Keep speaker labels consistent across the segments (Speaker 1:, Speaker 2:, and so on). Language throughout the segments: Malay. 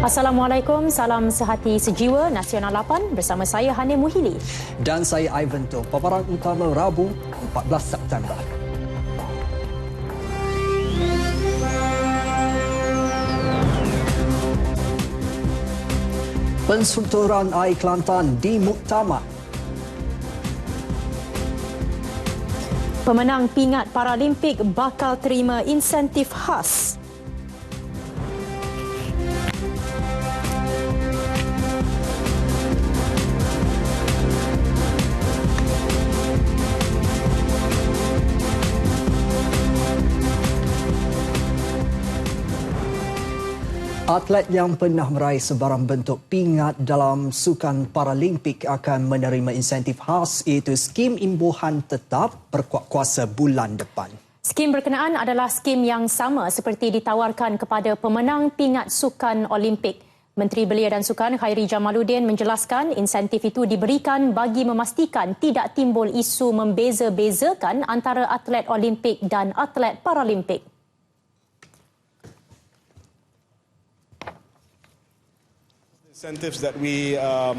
Speaker 1: Assalamualaikum, salam sehati sejiwa Nasional 8 bersama saya Hanim Muhili.
Speaker 2: Dan saya Ivan Tung. Paparan utama Rabu 14 September. Penstrukturan Air Kelantan dimuktamar.
Speaker 1: Pemenang pingat Paralimpik bakal terima insentif khas.
Speaker 2: Atlet yang pernah meraih sebarang bentuk pingat dalam Sukan Paralimpik akan menerima insentif khas iaitu skim imbuhan tetap berkuat kuasa bulan depan.
Speaker 1: Skim berkenaan adalah skim yang sama seperti ditawarkan kepada pemenang pingat Sukan Olimpik. Menteri Belia dan Sukan Khairi Jamaluddin menjelaskan insentif itu diberikan bagi memastikan tidak timbul isu membeza-bezakan antara atlet Olimpik dan atlet Paralimpik.
Speaker 3: Incentives that we are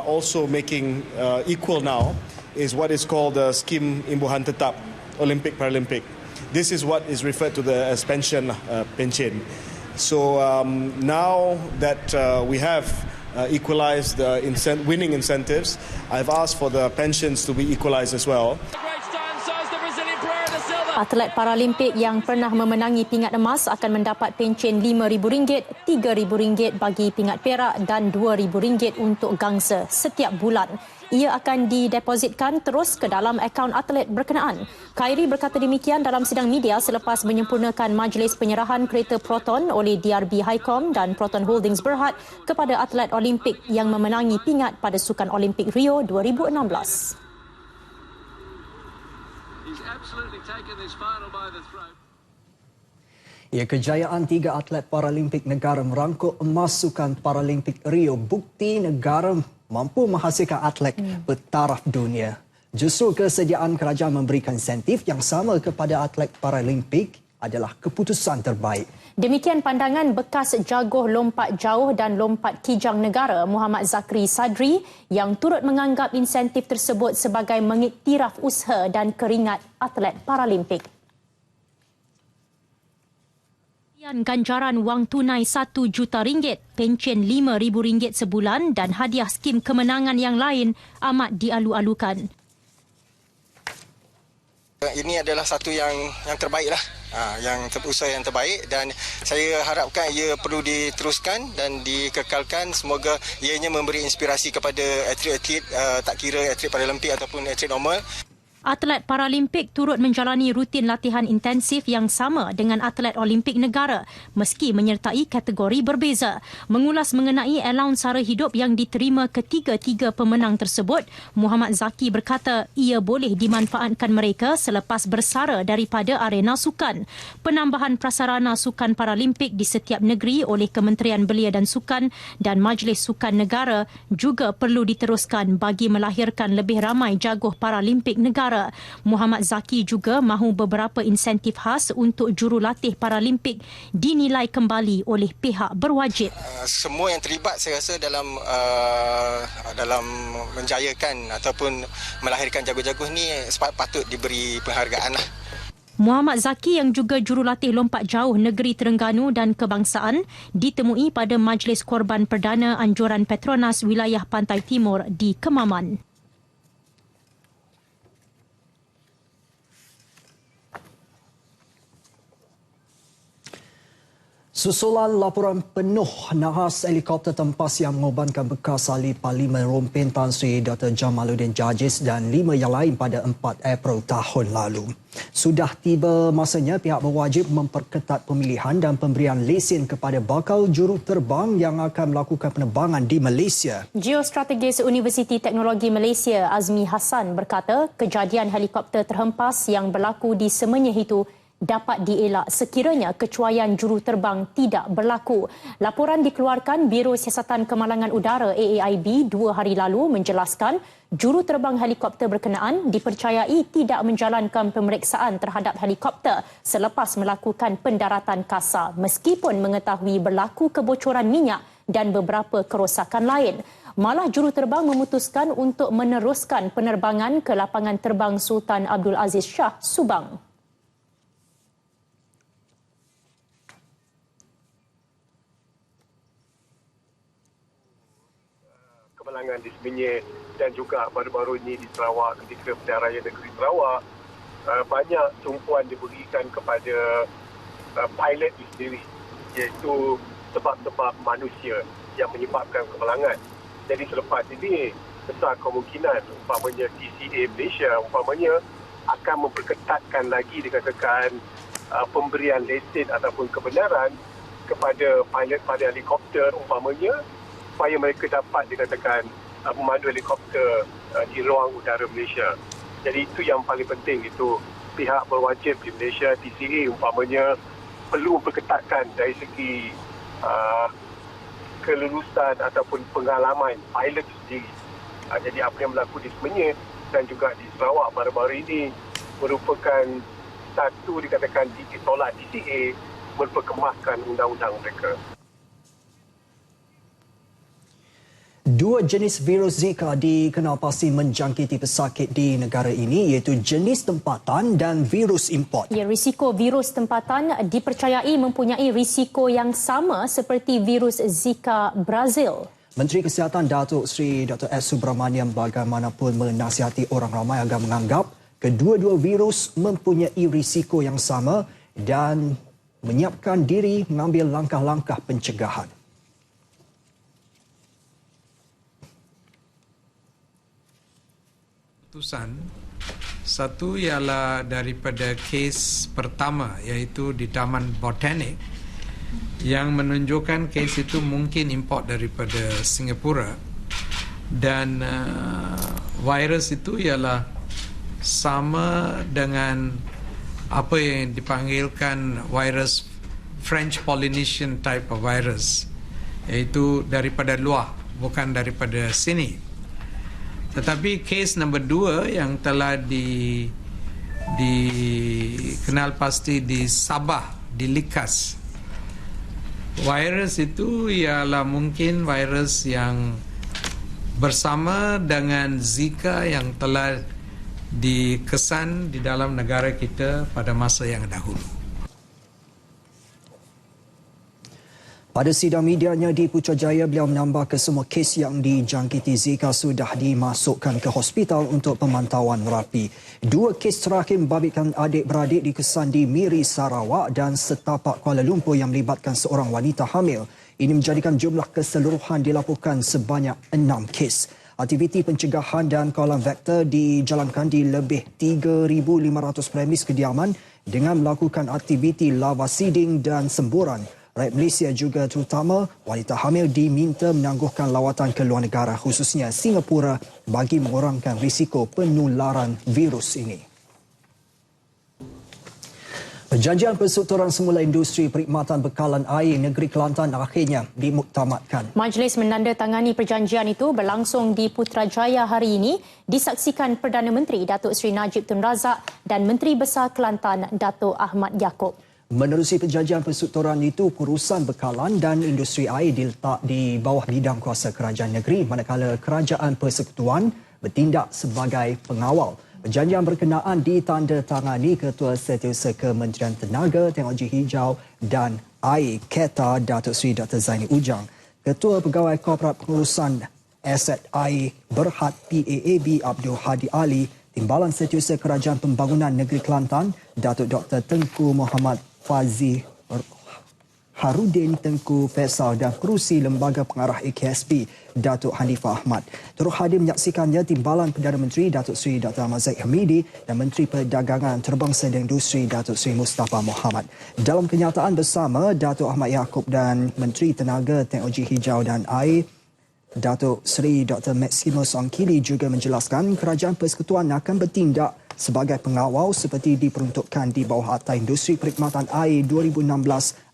Speaker 3: also making equal now is what is called the Scheme Imbuhan Tetap Olympic Paralympic. This is what is referred to as pension. So now that we have equalized the winning incentives, I've asked for the pensions to be equalized as well.
Speaker 1: Atlet Paralimpik yang pernah memenangi pingat emas akan mendapat pencen RM5,000, RM3,000 bagi pingat perak dan RM2,000 untuk gangsa setiap bulan. Ia akan didepositkan terus ke dalam akaun atlet berkenaan. Khairi berkata demikian dalam sidang media selepas menyempurnakan majlis penyerahan kereta Proton oleh DRB Highcom dan Proton Holdings Berhad kepada atlet Olimpik yang memenangi pingat pada Sukan Olimpik Rio 2016.
Speaker 2: Kejayaan 3 atlet Paralimpik negara merangkuk emas Sukan Paralimpik Rio bukti negara mampu menghasilkan atlet bertaraf dunia. Justru kesediaan kerajaan memberikan insentif yang sama kepada atlet Paralimpik adalah keputusan terbaik.
Speaker 1: Demikian pandangan bekas jagoh lompat jauh dan lompat kijang negara Muhammad Zakri Sadri yang turut menganggap insentif tersebut sebagai mengiktiraf usaha dan keringat atlet Paralimpik. Ganjaran wang tunai RM1 juta, pencen RM5,000 sebulan dan hadiah skim kemenangan yang lain amat dialu-alukan.
Speaker 4: Ini adalah satu yang terbaiklah, usaha yang terbaik dan saya harapkan ia perlu diteruskan dan dikekalkan. Semoga ianya memberi inspirasi kepada atlet-atlet, tak kira atlet Paralimpik ataupun atlet normal.
Speaker 1: Atlet Paralimpik turut menjalani rutin latihan intensif yang sama dengan atlet Olimpik negara meski menyertai kategori berbeza. Mengulas mengenai allowance sara hidup yang diterima ketiga-tiga pemenang tersebut, Muhammad Zaki berkata ia boleh dimanfaatkan mereka selepas bersara daripada arena sukan. Penambahan prasarana Sukan Paralimpik di setiap negeri oleh Kementerian Belia dan Sukan dan Majlis Sukan Negara juga perlu diteruskan bagi melahirkan lebih ramai jagoh Paralimpik negara. Muhammad Zaki juga mahu beberapa insentif khas untuk jurulatih Paralimpik dinilai kembali oleh pihak berwajib.
Speaker 4: Semua yang terlibat saya rasa dalam menjayakan ataupun melahirkan jago-jago ni patut diberi penghargaan lah.
Speaker 1: Muhammad Zaki yang juga jurulatih lompat jauh Negeri Terengganu dan Kebangsaan ditemui pada Majlis Korban Perdana Anjuran Petronas Wilayah Pantai Timur di Kemaman.
Speaker 2: Susulan laporan penuh nahas helikopter tempas yang mengorbankan bekas ahli Parlimen Rompin Tan Sri Dr. Jamaluddin Jarjis dan 5 yang lain pada 4 April tahun lalu. Sudah tiba masanya pihak berwajib memperketat pemilihan dan pemberian lesen kepada bakal juruterbang yang akan melakukan penerbangan di Malaysia.
Speaker 1: Geostrategis Universiti Teknologi Malaysia Azmi Hassan berkata kejadian helikopter terhempas yang berlaku di Semenyih itu dapat dielak sekiranya kecuaian juruterbang tidak berlaku. Laporan dikeluarkan Biro Siasatan Kemalangan Udara AAIB 2 hari lalu menjelaskan juruterbang helikopter berkenaan dipercayai tidak menjalankan pemeriksaan terhadap helikopter selepas melakukan pendaratan kasar meskipun mengetahui berlaku kebocoran minyak dan beberapa kerosakan lain. Malah juruterbang memutuskan untuk meneruskan penerbangan ke lapangan terbang Sultan Abdul Aziz Shah Subang.
Speaker 5: Kemalangan di Semenyih dan juga baru-baru ini di Sarawak ketika Pilihan Raya Negeri Sarawak, banyak tumpuan diberikan kepada pilot itu sendiri, iaitu sebab-sebab manusia yang menyebabkan kemalangan. Jadi selepas ini besar kemungkinan umpamanya TCA Malaysia umpamanya akan memperketatkan lagi dikatakan pemberian lesen ataupun kebenaran kepada pilot helikopter umpamanya supaya mereka dapat dikatakan memandu helikopter di ruang udara Malaysia. Jadi itu yang paling penting, itu pihak berwajib di Malaysia TCA umpamanya perlu memperketatkan dari segi kelulusan ataupun pengalaman pilot sendiri. Jadi apa yang berlaku di Semenyih dan juga di Sarawak baru-baru ini merupakan satu dikatakan ditolak TCA memperkemaskan undang-undang mereka.
Speaker 2: Dua jenis virus Zika dikenal pasti menjangkiti pesakit di negara ini, iaitu jenis tempatan dan virus import.
Speaker 1: Ya, risiko virus tempatan dipercayai mempunyai risiko yang sama seperti virus Zika Brazil.
Speaker 2: Menteri Kesihatan Datuk Seri Dr. S. Subramaniam bagaimanapun menasihati orang ramai agar menganggap kedua-dua virus mempunyai risiko yang sama dan menyiapkan diri mengambil langkah-langkah pencegahan.
Speaker 6: Satu ialah daripada kes pertama, iaitu di Taman Botanik, yang menunjukkan kes itu mungkin import daripada Singapura, dan virus itu ialah sama dengan apa yang dipanggilkan virus French Polynesian type of virus, iaitu daripada luar, bukan daripada sini. Tetapi kes nombor 2 yang telah dikenal pasti di Sabah, di Likas. Virus itu ialah mungkin virus yang bersama dengan Zika yang telah dikesan di dalam negara kita pada masa yang dahulu.
Speaker 2: Pada sidang medianya di Putrajaya, beliau menambah kesemua kes yang dijangkiti Zika sudah dimasukkan ke hospital untuk pemantauan rapi. Dua kes terakhir membabitkan adik-beradik dikesan di Miri, Sarawak dan setapak Kuala Lumpur yang melibatkan seorang wanita hamil. Ini menjadikan jumlah keseluruhan dilaporkan sebanyak 6 kes. Aktiviti pencegahan dan kawalan vektor dijalankan di lebih 3,500 premis kediaman dengan melakukan aktiviti lava seeding dan semburan. Rakyat Malaysia juga terutama wanita hamil diminta menangguhkan lawatan ke luar negara khususnya Singapura bagi mengurangkan risiko penularan virus ini. Perjanjian Persekutuan Semula Industri Perkhidmatan Bekalan Air Negeri Kelantan akhirnya dimuktamadkan.
Speaker 1: Majlis menandatangani perjanjian itu berlangsung di Putrajaya hari ini, disaksikan Perdana Menteri Datuk Seri Najib Tun Razak dan Menteri Besar Kelantan Datuk Ahmad Yaakob.
Speaker 2: Menerusi perjanjian persekutuan itu, pengurusan bekalan dan industri air diletak di bawah bidang kuasa kerajaan negeri manakala kerajaan persekutuan bertindak sebagai pengawal. Perjanjian berkenaan ditandatangani Ketua Setiausaha Kementerian Tenaga, Teknologi Hijau dan Air KETA Datuk Seri Dr. Zaini Ujang. Ketua Pegawai Korporat Pengurusan Aset Air Berhad PAAB Abdul Hadi Ali, Timbalan Setiausaha Kerajaan Pembangunan Negeri Kelantan Datuk Dr. Tengku Muhammad Fazli Harudin Tengku Faisal dan Kerusi Lembaga Pengarah AKSP Datuk Hanifah Ahmad. Turut hadir menyaksikannya Timbalan Perdana Menteri Datuk Seri Dr. Ahmad Zahid Hamidi dan Menteri Perdagangan Terbangsa dan Industri Datuk Seri Mustafa Mohamad. Dalam kenyataan bersama, Datuk Ahmad Yaakob dan Menteri Tenaga, Teknologi Hijau dan Air Datuk Seri Dr. Maximus Ongkili juga menjelaskan kerajaan persekutuan akan bertindak sebagai pengawal seperti diperuntukkan di bawah Akta Industri Perkhidmatan Air 2016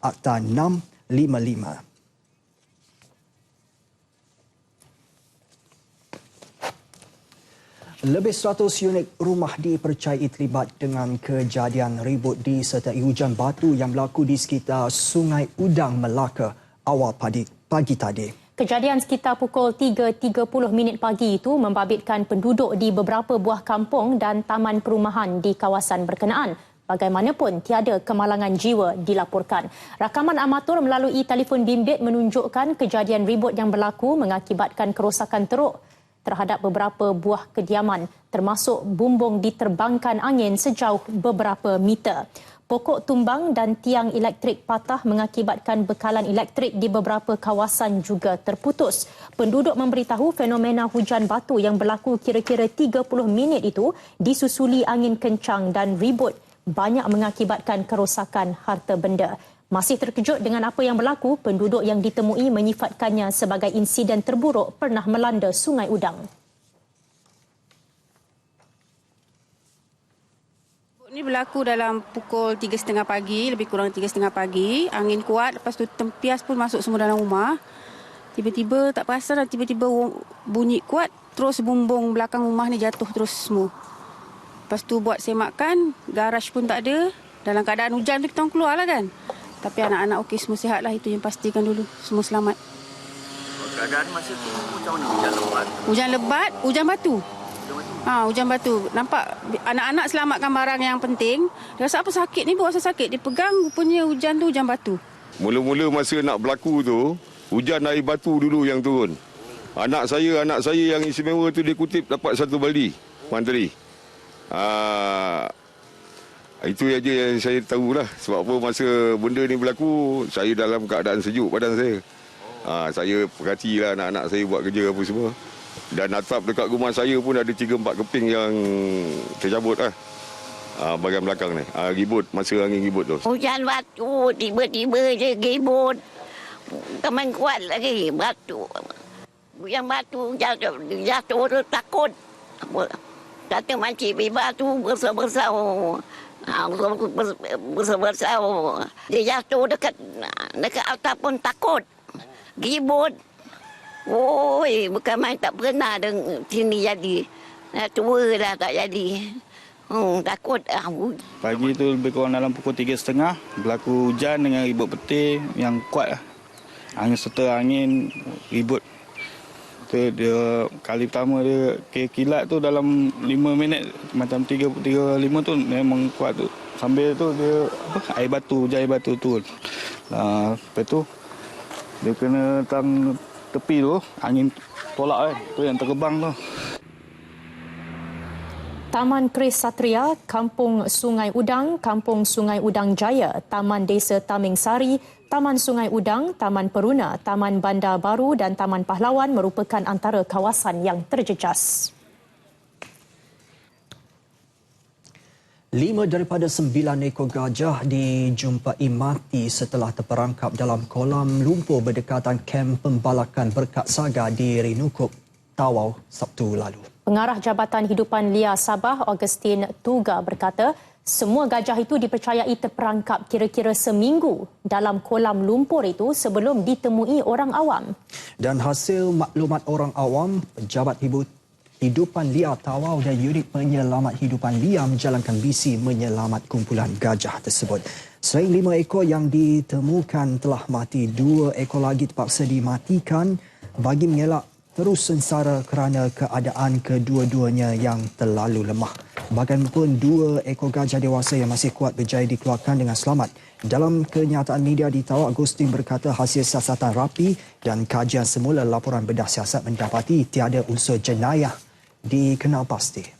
Speaker 2: Akta 655. Lebih 100 unit rumah dipercayai terlibat dengan kejadian ribut disertai hujan batu yang berlaku di sekitar Sungai Udang, Melaka awal pagi tadi.
Speaker 1: Kejadian sekitar pukul 3.30 pagi itu membabitkan penduduk di beberapa buah kampung dan taman perumahan di kawasan berkenaan. Bagaimanapun, tiada kemalangan jiwa dilaporkan. Rakaman amatur melalui telefon bimbit menunjukkan kejadian ribut yang berlaku mengakibatkan kerosakan teruk terhadap beberapa buah kediaman, termasuk bumbung diterbangkan angin sejauh beberapa meter. Pokok tumbang dan tiang elektrik patah mengakibatkan bekalan elektrik di beberapa kawasan juga terputus. Penduduk memberitahu fenomena hujan batu yang berlaku kira-kira 30 minit itu disusuli angin kencang dan ribut banyak mengakibatkan kerosakan harta benda. Masih terkejut dengan apa yang berlaku, penduduk yang ditemui menyifatkannya sebagai insiden terburuk pernah melanda Sungai Udang.
Speaker 7: Ini berlaku dalam pukul 3.30 pagi, lebih kurang 3.30 pagi. Angin kuat, lepas tu tempias pun masuk semua dalam rumah. Tiba-tiba tak perasan, tiba-tiba bunyi kuat, terus bumbung belakang rumah ni jatuh terus semua. Lepas tu buat semakan, garaj pun tak ada. Dalam keadaan hujan tu kita orang keluar lah kan. Tapi anak-anak okey, semua sihat lah, itu yang pastikan dulu. Semua selamat.
Speaker 8: Keadaan masa tu macam mana? Hujan lebat?
Speaker 7: Hujan lebat, hujan batu. Hujan batu. Nampak anak-anak selamatkan barang yang penting. Dia rasa apa sakit ni, buat rasa sakit. Dia pegang, rupanya hujan tu hujan batu.
Speaker 9: Mula-mula masa nak berlaku tu, hujan air batu dulu yang turun. Anak saya yang istimewa tu dia kutip dapat 1 baldi, Menteri. Itu aja yang saya tahulah. Sebab apa masa benda ni berlaku, saya dalam keadaan sejuk badan saya. Saya perhatilah anak-anak saya buat kerja apa semua. Dan atap dekat rumah saya pun ada 3-4 keping yang tercabut lah. Bahagian belakang ni. Ribut, masa angin ribut tu.
Speaker 10: Hujan batu, tiba-tiba je ribut. Teman kuat lagi, batu. Hujan batu, jatuh tu takut. Kata makcik bebas tu bersah-bersah. Bersah-bersah. Dia jatuh dekat atap pun takut. Ribut. Oi, bukan main, tak pernah sini jadi. Tua dah tak jadi. Takut.
Speaker 11: Pagi tu lebih kurang dalam pukul 3.30 berlaku hujan dengan ribut petir yang kuat lah. Angin serta angin ribut. Dia kali pertama dia kilat tu dalam 5 minit macam 3.5 tu memang kuat tu. Sambil tu dia air batu, hujan air batu turun. Lepas tu dia kena tepi tu, angin tolak kan. Tu yang terbang tu.
Speaker 1: Taman Kris Satria, Kampung Sungai Udang, Kampung Sungai Udang Jaya, Taman Desa Taming Sari, Taman Sungai Udang, Taman Peruna, Taman Bandar Baru dan Taman Pahlawan merupakan antara kawasan yang terjejas.
Speaker 2: 5 daripada 9 ekor gajah dijumpai mati setelah terperangkap dalam kolam lumpur berdekatan kem pembalakan Berkat Saga di Rinukuk, Tawau, Sabtu lalu.
Speaker 1: Pengarah Jabatan Hidupan Liar Sabah, Augustin Tuga berkata, semua gajah itu dipercayai terperangkap kira-kira seminggu dalam kolam lumpur itu sebelum ditemui orang awam.
Speaker 2: Dan hasil maklumat orang awam, Pejabat Hidupan Liar Tawau dan Unit Penyelamat Hidupan Liar menjalankan misi menyelamat kumpulan gajah tersebut. Selain 5 ekor yang ditemukan telah mati, 2 ekor lagi terpaksa dimatikan bagi mengelak terus sengsara kerana keadaan kedua-duanya yang terlalu lemah. Bagaimanapun 2 ekor gajah dewasa yang masih kuat berjaya dikeluarkan dengan selamat. Dalam kenyataan media di Tawau, Agustin berkata hasil siasatan rapi dan kajian semula laporan bedah siasat mendapati tiada unsur jenayah dikenal pasti.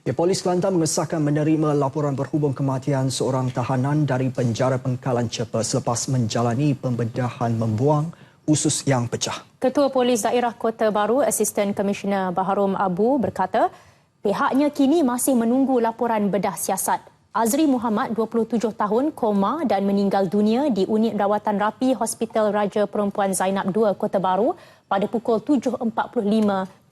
Speaker 2: Polis Kelantan mengesahkan menerima laporan berhubung kematian seorang tahanan dari penjara Pengkalan Cepa selepas menjalani pembedahan membuang usus yang pecah.
Speaker 1: Ketua Polis Daerah Kota Baru, Asisten Komisioner Baharom Abu berkata, pihaknya kini masih menunggu laporan bedah siasat. Azri Muhammad, 27 tahun, koma dan meninggal dunia di unit rawatan rapi Hospital Raja Perempuan Zainab II, Kota Baru pada pukul 7.45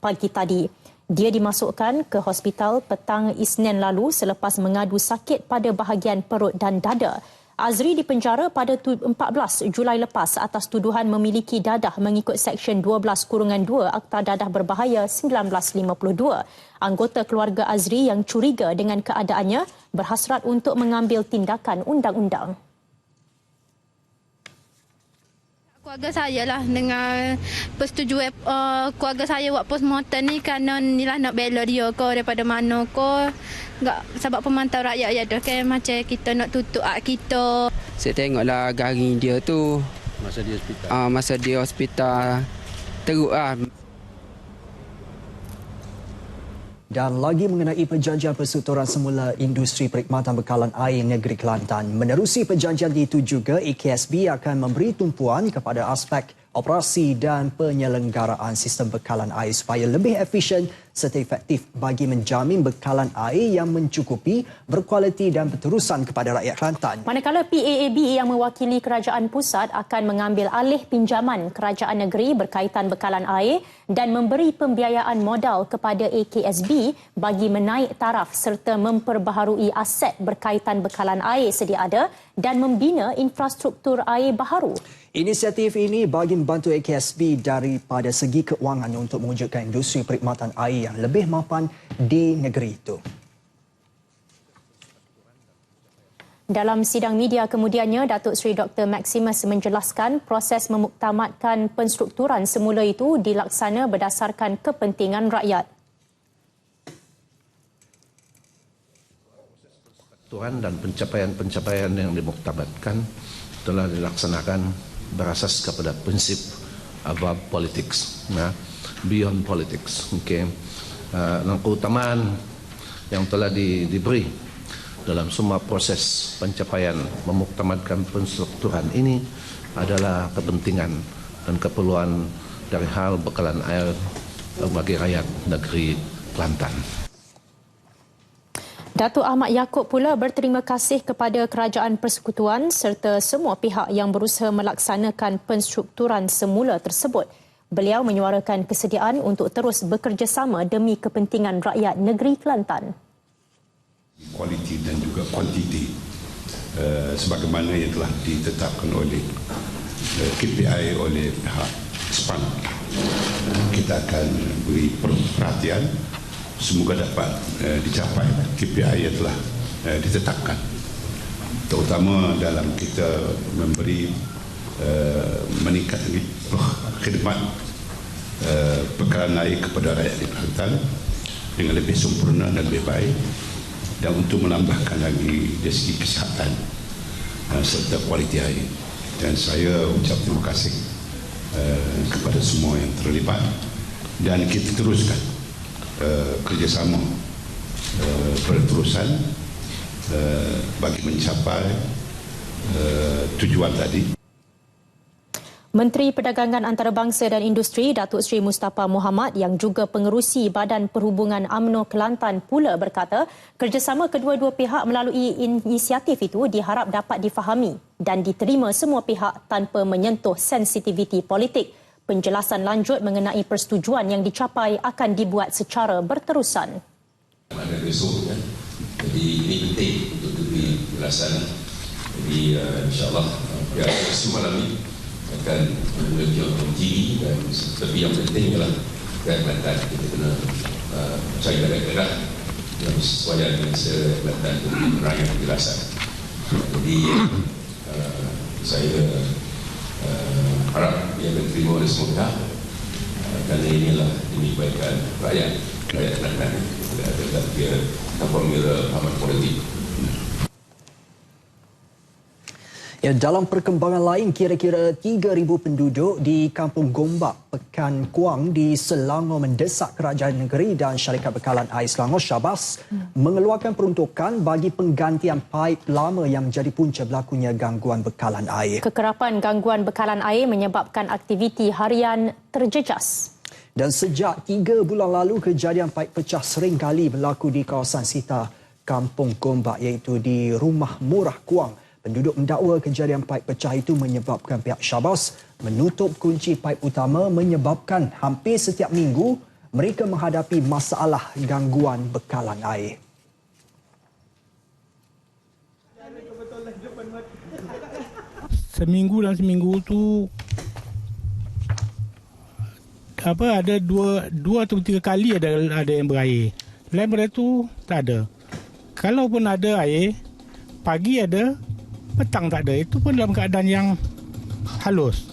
Speaker 1: pagi tadi. Dia dimasukkan ke hospital petang Isnin lalu selepas mengadu sakit pada bahagian perut dan dada. Azri dipenjara pada 14 Julai lepas atas tuduhan memiliki dadah mengikut Seksyen 12-2 Akta Dadah Berbahaya 1952. Anggota keluarga Azri yang curiga dengan keadaannya berhasrat untuk mengambil tindakan undang-undang.
Speaker 12: Keluarga saya lah dengan persetujuan keluarga saya buat postmortem ni kerana ni lah nak bela dia ke daripada mana ke. Enggak sebab pemantau rakyat ya dah kan macam kita nak tutup hak kita.
Speaker 13: Saya tengoklah garing dia tu masa dia hospital teruk lah.
Speaker 2: Dan lagi mengenai perjanjian persektoran semula industri perkhidmatan bekalan air negeri Kelantan. Menerusi perjanjian itu juga, AKSB akan memberi tumpuan kepada aspek operasi dan penyelenggaraan sistem bekalan air supaya lebih efisien serta efektif bagi menjamin bekalan air yang mencukupi, berkualiti dan berterusan kepada rakyat Kelantan.
Speaker 1: Manakala PAAB yang mewakili kerajaan pusat akan mengambil alih pinjaman kerajaan negeri berkaitan bekalan air dan memberi pembiayaan modal kepada AKSB bagi menaik taraf serta memperbaharui aset berkaitan bekalan air sedia ada dan membina infrastruktur air baharu.
Speaker 2: Inisiatif ini bagi membantu AKSB daripada segi keuangan untuk mewujudkan industri perkhidmatan air yang lebih mapan di negeri itu.
Speaker 1: Dalam sidang media kemudiannya, Datuk Seri Dr. Maximus menjelaskan proses memuktamadkan penstrukturan semula itu dilaksana berdasarkan kepentingan rakyat.
Speaker 14: Penstrukturan dan pencapaian-pencapaian yang dimuktamadkan telah dilaksanakan berasas kepada prinsip above politics, beyond politics. Dan keutamaan yang telah diberi dalam semua proses pencapaian memuktamadkan penstrukturan ini adalah kepentingan dan keperluan dari hal bekalan air bagi rakyat negeri Kelantan.
Speaker 1: Datuk Ahmad Yaakob pula berterima kasih kepada Kerajaan Persekutuan serta semua pihak yang berusaha melaksanakan penstrukturan semula tersebut. Beliau menyuarakan kesediaan untuk terus bekerjasama demi kepentingan rakyat negeri Kelantan.
Speaker 15: Kualiti dan juga kuantiti sebagaimana yang telah ditetapkan oleh KPI oleh pihak SPAN. Kita akan beri perhatian semoga dapat dicapai KPI yang telah ditetapkan, terutama dalam kita memberi meningkat khidmat bekalan air kepada rakyat di Kelantan dengan lebih sempurna dan lebih baik, dan untuk menambahkan lagi dari segi kesihatan serta kualiti air. Dan saya ucap terima kasih kepada semua yang terlibat, dan kita teruskan kerjasama berterusan bagi mencapai tujuan tadi.
Speaker 1: Menteri Perdagangan Antarabangsa dan Industri Datuk Seri Mustafa Mohamad yang juga pengerusi Badan Perhubungan UMNO Kelantan pula berkata kerjasama kedua-dua pihak melalui inisiatif itu diharap dapat difahami dan diterima semua pihak tanpa menyentuh sensitiviti politik. Penjelasan lanjut mengenai persetujuan yang dicapai akan dibuat secara berterusan.
Speaker 16: Ada besok kan. Jadi ini penting untuk diberi penjelasan. Jadi insyaAllah pihak semalam ini akan menunjuk TV, dan tapi yang penting ialah Kelantan kita kena cari daerah yang sesuai dengan Kelantan untuk meraih penjelasan. Jadi saya harap ia diterima oleh semua pihak, kerana inilah demi kebaikan rakyat Kelantan, tidak kira tanpa mengira amat politik.
Speaker 2: Ya, dalam perkembangan lain, kira-kira 3,000 penduduk di Kampung Gombak, Pekan Kuang di Selangor mendesak kerajaan negeri dan syarikat bekalan air Selangor Syabas mengeluarkan peruntukan bagi penggantian paip lama yang menjadi punca berlakunya gangguan bekalan air.
Speaker 1: Kekerapan gangguan bekalan air menyebabkan aktiviti harian terjejas.
Speaker 2: Dan sejak 3 bulan lalu, kejadian paip pecah sering kali berlaku di kawasan sekitar Kampung Gombak, iaitu di Rumah Murah Kuang. Penduduk mendakwa kejadian paip pecah itu menyebabkan pihak Syabas menutup kunci paip utama, menyebabkan hampir setiap minggu mereka menghadapi masalah gangguan bekalan air.
Speaker 17: seminggu tu ada dua atau 3 kali ada yang berair. Lain pada tu tak ada. Kalau pun ada air, pagi ada, petang tak ada. Itu pun dalam keadaan yang halus.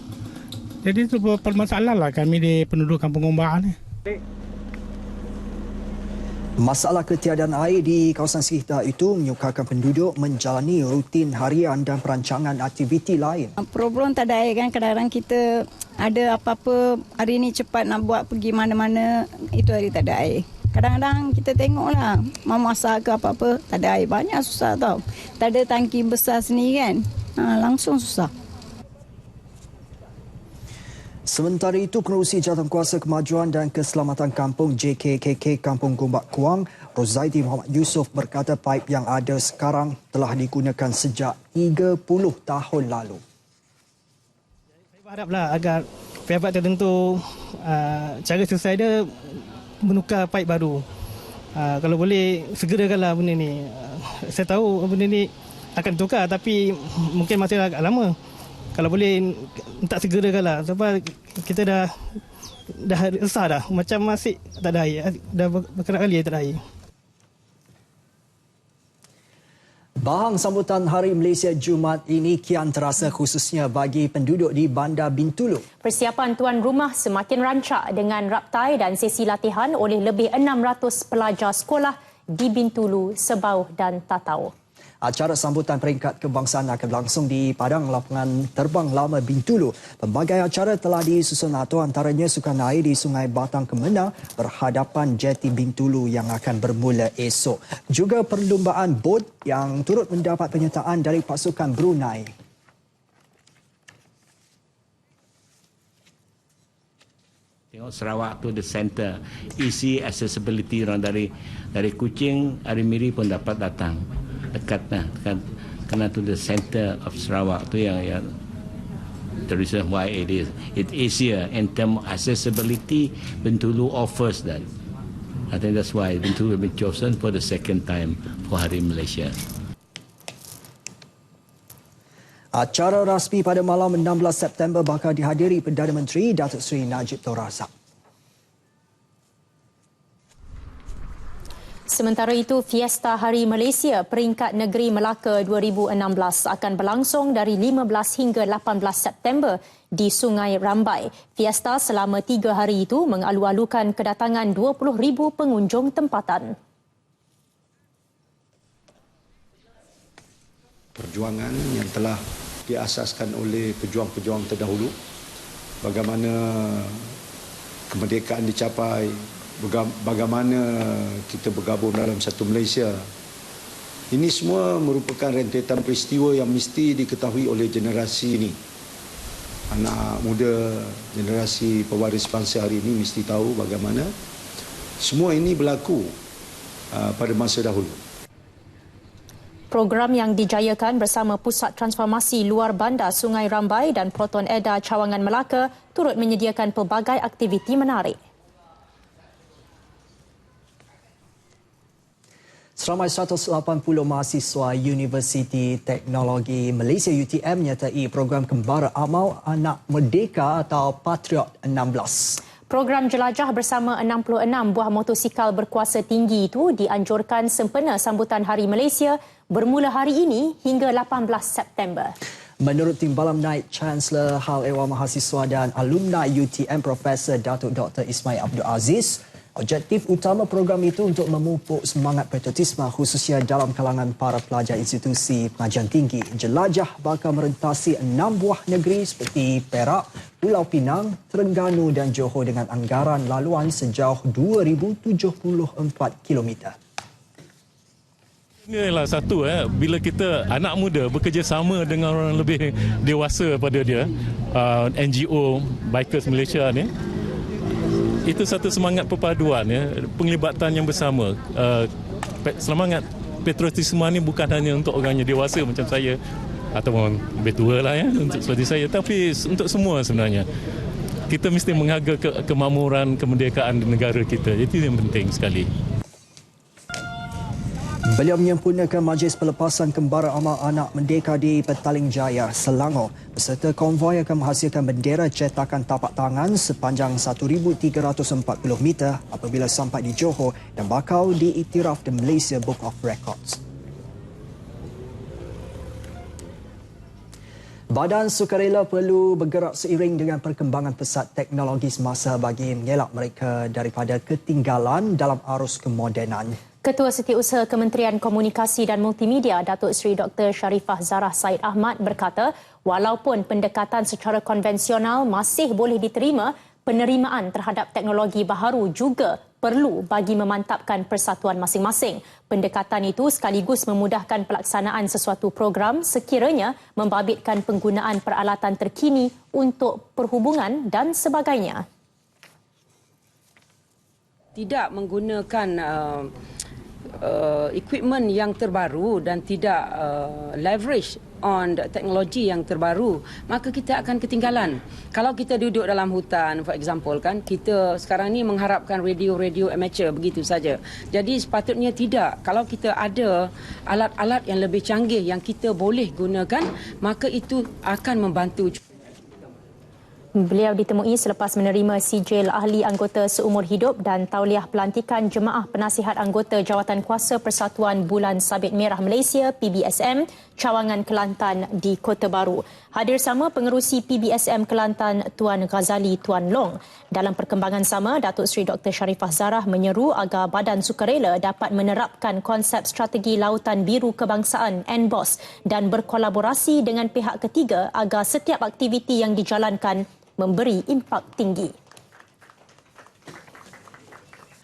Speaker 17: Jadi itu permasalahan lah kami di penduduk Kampung Gombak ni.
Speaker 2: Masalah ketiadaan air di kawasan sekitar itu menyukarkan penduduk menjalani rutin harian dan perancangan aktiviti lain.
Speaker 18: Problem tak ada air kan, kadang-kadang kita ada apa-apa hari ni cepat nak buat pergi mana-mana, itu hari tak ada air. Kadang-kadang kita tengoklah, mau masak ke apa-apa, tak ada air. Banyak susah tau. Tak ada tangki besar sendiri kan, langsung susah.
Speaker 2: Sementara itu, Pengerusi Jawatankuasa Kemajuan dan Keselamatan Kampung JKKK Kampung Gombak Kuang, Rozaidi Muhammad Yusof berkata paip yang ada sekarang telah digunakan sejak 30 tahun lalu.
Speaker 17: Saya berharaplah agar pihak tertentu cara selesai dia menukar paip baru. Kalau boleh segerakanlah benda ni. Saya tahu benda ni akan tukar tapi mungkin masih agak lama. Kalau boleh tak segerakanlah sebab kita dah resah dah, macam masih tak ada air, dah berkerap kali tak ada air.
Speaker 2: Bahang sambutan Hari Malaysia Jumaat ini kian terasa khususnya bagi penduduk di Bandar Bintulu.
Speaker 1: Persiapan tuan rumah semakin rancak dengan raptai dan sesi latihan oleh lebih 600 pelajar sekolah di Bintulu, Sebauh dan Tatau.
Speaker 2: Acara sambutan peringkat kebangsaan akan berlangsung di Padang Lapangan Terbang Lama Bintulu. Pelbagai acara telah disusun atau antaranya sukan air di Sungai Batang Kemena berhadapan Jeti Bintulu yang akan bermula esok. Juga perlumbaan bot yang turut mendapat penyertaan dari pasukan Brunei.
Speaker 19: Tengok Sarawak tu the center, easy accessibility orang dari Kuching, Arimiri pun dapat datang. Dekat kena to the center of Sarawak tu yang the reason why it is easier in term of accessibility. Bintulu offers that. I think that's why Bintulu has been chosen for the second time for Hari Malaysia.
Speaker 2: Acara rasmi pada malam 16 September bakal dihadiri Perdana Menteri Datuk Seri Najib Tun Razak.
Speaker 1: Sementara itu, Fiesta Hari Malaysia peringkat negeri Melaka 2016 akan berlangsung dari 15 hingga 18 September di Sungai Rambai. Fiesta selama 3 hari itu mengalu-alukan kedatangan 20,000 pengunjung tempatan.
Speaker 20: Perjuangan yang telah diasaskan oleh pejuang-pejuang terdahulu, bagaimana kemerdekaan dicapai, bagaimana kita bergabung dalam satu Malaysia. Ini semua merupakan rentetan peristiwa yang mesti diketahui oleh generasi ini. Anak muda, generasi pewaris bangsa hari ini mesti tahu bagaimana semua ini berlaku pada masa dahulu.
Speaker 1: Program yang dijayakan bersama Pusat Transformasi Luar Bandar Sungai Rambai dan Proton Eda Cawangan Melaka turut menyediakan pelbagai aktiviti menarik.
Speaker 2: Seramai 180 mahasiswa Universiti Teknologi Malaysia UTM menyertai program Kembara Amal Anak Merdeka atau Patriot 16.
Speaker 1: Program jelajah bersama 66 buah motosikal berkuasa tinggi itu dianjurkan sempena sambutan Hari Malaysia bermula hari ini hingga 18 September.
Speaker 2: Menurut Timbalan Naib Chancellor Hal Ehwal Mahasiswa dan Alumni UTM Profesor Datuk Dr. Ismail Abdul Aziz, objektif utama program itu untuk memupuk semangat patriotisme khususnya dalam kalangan para pelajar institusi pengajian tinggi. Jelajah bakal merentasi 6 buah negeri seperti Perak, Pulau Pinang, Terengganu dan Johor dengan anggaran laluan sejauh 2,074 kilometer.
Speaker 21: Inilah satu bila kita anak muda bekerjasama dengan orang lebih dewasa pada dia, NGO Bikers Malaysia ni, itu satu semangat perpaduan, penglibatan yang bersama. Semangat patriotisme ni bukan hanya untuk orang yang dewasa macam saya ataupun lebih tua lah untuk seperti saya, tapi untuk semua sebenarnya. Kita mesti menghargai kemakmuran, kemerdekaan negara kita. Itu yang penting sekali.
Speaker 2: Beliau menyempurnakan Majlis Pelepasan Kembara Amal Anak Merdeka di Petaling Jaya, Selangor. Peserta konvoi akan menghasilkan bendera cetakan tapak tangan sepanjang 1,340 meter apabila sampai di Johor dan bakal diiktiraf di Malaysia Book of Records. Badan Sukarela perlu bergerak seiring dengan perkembangan pesat teknologi semasa bagi mengelak mereka daripada ketinggalan dalam arus kemodenan.
Speaker 1: Ketua Setiausaha Kementerian Komunikasi dan Multimedia Datuk Seri Dr. Sharifah Zarah Said Ahmad berkata, walaupun pendekatan secara konvensional masih boleh diterima, penerimaan terhadap teknologi baharu juga perlu bagi memantapkan persatuan masing-masing. Pendekatan itu sekaligus memudahkan pelaksanaan sesuatu program sekiranya membabitkan penggunaan peralatan terkini untuk perhubungan dan sebagainya.
Speaker 3: Tidak menggunakan equipment yang terbaru dan tidak leverage on teknologi yang terbaru, maka kita akan ketinggalan. Kalau kita duduk dalam hutan, for example, kan, kita sekarang ni mengharapkan radio amateur begitu saja. Jadi sepatutnya tidak. Kalau kita ada alat-alat yang lebih canggih yang kita boleh gunakan, maka itu akan membantu.
Speaker 1: Beliau ditemui selepas menerima sijil ahli anggota seumur hidup dan tauliah pelantikan Jemaah Penasihat Anggota Jawatan Kuasa Persatuan Bulan Sabit Merah Malaysia PBSM Cawangan Kelantan di Kota Baru. Hadir sama pengerusi PBSM Kelantan Tuan Ghazali Tuan Long. Dalam perkembangan sama, Datuk Seri Dr. Sharifah Zarah menyeru agar Badan Sukarela dapat menerapkan konsep strategi Lautan Biru Kebangsaan NBOS dan berkolaborasi dengan pihak ketiga agar setiap aktiviti yang dijalankan memberi impak tinggi.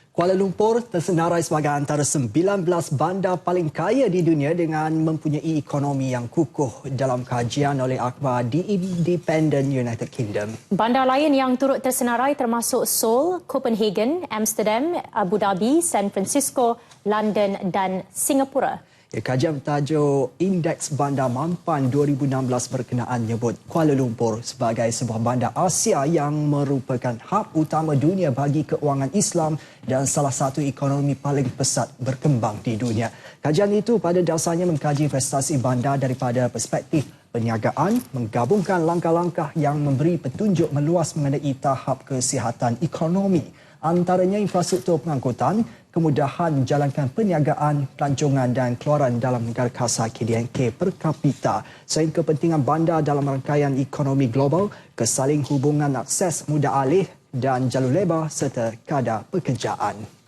Speaker 2: Kuala Lumpur tersenarai sebagai antara 19 bandar paling kaya di dunia dengan mempunyai ekonomi yang kukuh dalam kajian oleh akhbar The Independent United Kingdom.
Speaker 1: Bandar lain yang turut tersenarai termasuk Seoul, Copenhagen, Amsterdam, Abu Dhabi, San Francisco, London dan Singapura.
Speaker 2: Kajian bertajuk Indeks Bandar Mampan 2016 berkenaan menyebut Kuala Lumpur sebagai sebuah bandar Asia yang merupakan hub utama dunia bagi keuangan Islam dan salah satu ekonomi paling pesat berkembang di dunia. Kajian itu pada dasarnya mengkaji prestasi bandar daripada perspektif perniagaan, menggabungkan langkah-langkah yang memberi petunjuk meluas mengenai tahap kesihatan ekonomi. Antaranya infrastruktur pengangkutan, kemudahan menjalankan perniagaan, pelancongan dan keluaran dalam negara kasar KDNK per kapita, selain kepentingan bandar dalam rangkaian ekonomi global, kesaling hubungan akses mudah alih dan jalur lebar serta kadar pekerjaan.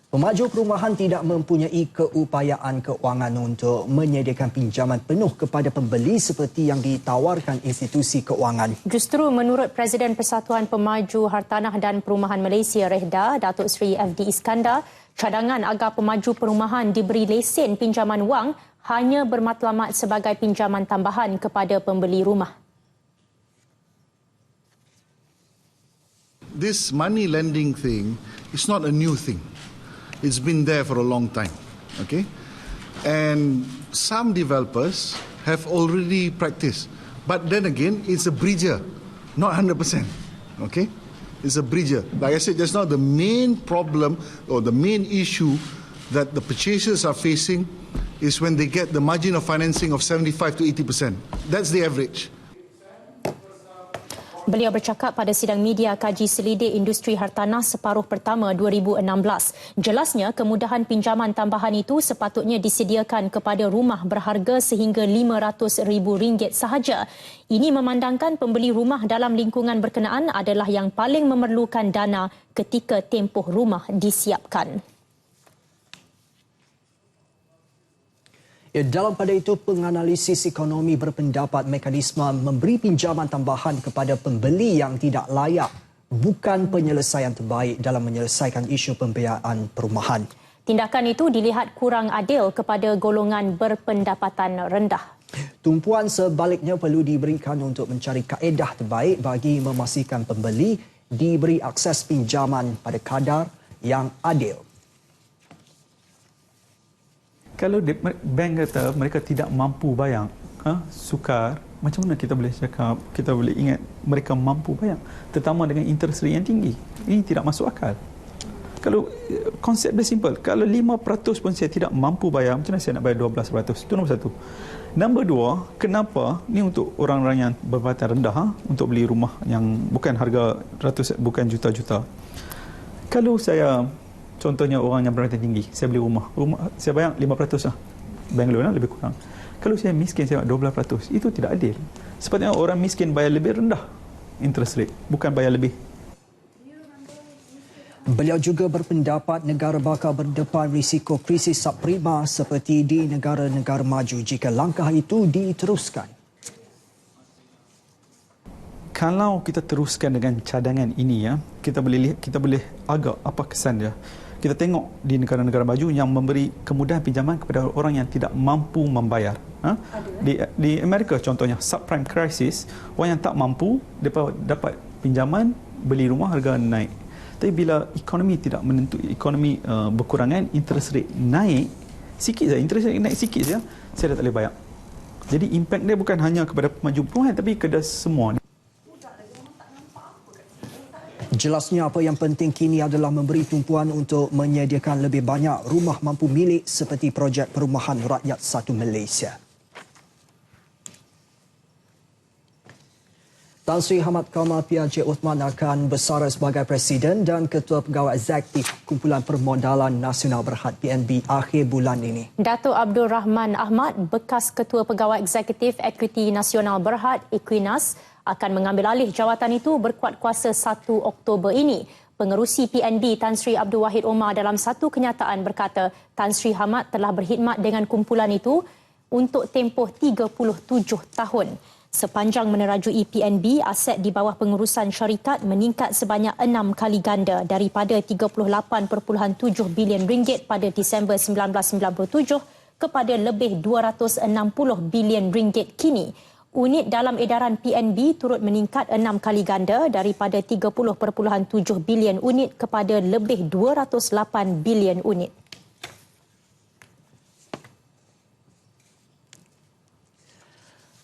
Speaker 2: Pemaju perumahan tidak mempunyai keupayaan keuangan untuk menyediakan pinjaman penuh kepada pembeli seperti yang ditawarkan institusi keuangan.
Speaker 1: Justru menurut Presiden Persatuan Pemaju Hartanah dan Perumahan Malaysia REHDA, Datuk Seri FD Iskandar, cadangan agar pemaju perumahan diberi lesen pinjaman wang hanya bermatlamat sebagai pinjaman tambahan kepada pembeli rumah.
Speaker 22: This money lending thing is not a new thing. It's been there for a long time, okay? And some developers have already practiced. But then again, it's a bridger, not 100%, okay? It's a bridger. Like I said just now, the main problem or the main issue that the purchasers are facing is when they get the margin of financing of 75 to 80%. That's the average.
Speaker 1: Beliau bercakap pada sidang media kaji selidik industri hartanah separuh pertama 2016. Jelasnya, kemudahan pinjaman tambahan itu sepatutnya disediakan kepada rumah berharga sehingga RM500,000 sahaja. Ini memandangkan pembeli rumah dalam lingkungan berkenaan adalah yang paling memerlukan dana ketika tempoh rumah disiapkan.
Speaker 2: Dalam pada itu, penganalisis ekonomi berpendapat mekanisme memberi pinjaman tambahan kepada pembeli yang tidak layak bukan penyelesaian terbaik dalam menyelesaikan isu pembiayaan perumahan.
Speaker 1: Tindakan itu dilihat kurang adil kepada golongan berpendapatan rendah.
Speaker 2: Tumpuan sebaliknya perlu diberikan untuk mencari kaedah terbaik bagi memastikan pembeli diberi akses pinjaman pada kadar yang adil.
Speaker 23: Kalau bank kata mereka tidak mampu bayar sukar, macam mana kita boleh cakap, kita boleh ingat mereka mampu bayar, terutama dengan interest rate yang tinggi? Ini tidak masuk akal. Kalau konsep dia simple, kalau 5% pun saya tidak mampu bayar, macam mana saya nak bayar 12%? Itu nombor satu. Nombor dua, kenapa ni untuk orang-orang yang berpendapatan rendah untuk beli rumah yang bukan harga bukan juta-juta. Kalau saya contohnya orang yang berpendapatan tinggi, saya beli rumah saya bayar 5% lah. Bank loan lebih kurang. Kalau saya miskin saya bayar 12%, itu tidak adil. Sepatutnya orang miskin bayar lebih rendah interest rate, bukan bayar lebih.
Speaker 2: Beliau juga berpendapat negara bakal berdepan risiko krisis subprima seperti di negara-negara maju jika langkah itu diteruskan.
Speaker 23: Kalau kita teruskan dengan cadangan ini, kita boleh agak apa kesan dia. Kita tengok di negara-negara maju yang memberi kemudahan pinjaman kepada orang yang tidak mampu membayar. Di Amerika contohnya subprime crisis, orang yang tak mampu dapat pinjaman beli rumah harga naik. Tapi bila ekonomi tidak menentu, ekonomi berkurangan, interest rate naik sikit saja, interest rate naik sikit saja, saya dah tak boleh bayar. Jadi impak dia bukan hanya kepada pemaju perumahan tapi kepada semua.
Speaker 2: Jelasnya apa yang penting kini adalah memberi tumpuan untuk menyediakan lebih banyak rumah mampu milik seperti projek perumahan rakyat 1 Malaysia. Tan Sri Hamad Kamal PRJ Uthman akan bersara sebagai Presiden dan Ketua Pegawai Eksekutif Kumpulan Permodalan Nasional Berhad PNB akhir bulan ini.
Speaker 1: Datuk Abdul Rahman Ahmad, bekas Ketua Pegawai Eksekutif Ekuiti Nasional Berhad Equinas, akan mengambil alih jawatan itu berkuat kuasa 1 Oktober ini. Pengerusi PNB Tan Sri Abdul Wahid Omar dalam satu kenyataan berkata Tan Sri Hamad telah berkhidmat dengan kumpulan itu untuk tempoh 37 tahun. Sepanjang menerajui PNB, aset di bawah pengurusan syarikat meningkat sebanyak 6 kali ganda daripada 38.7 bilion ringgit pada Disember 1997 kepada lebih 260 bilion ringgit kini. Unit dalam edaran PNB turut meningkat 6 kali ganda daripada 30.7 bilion unit kepada lebih 208 bilion unit.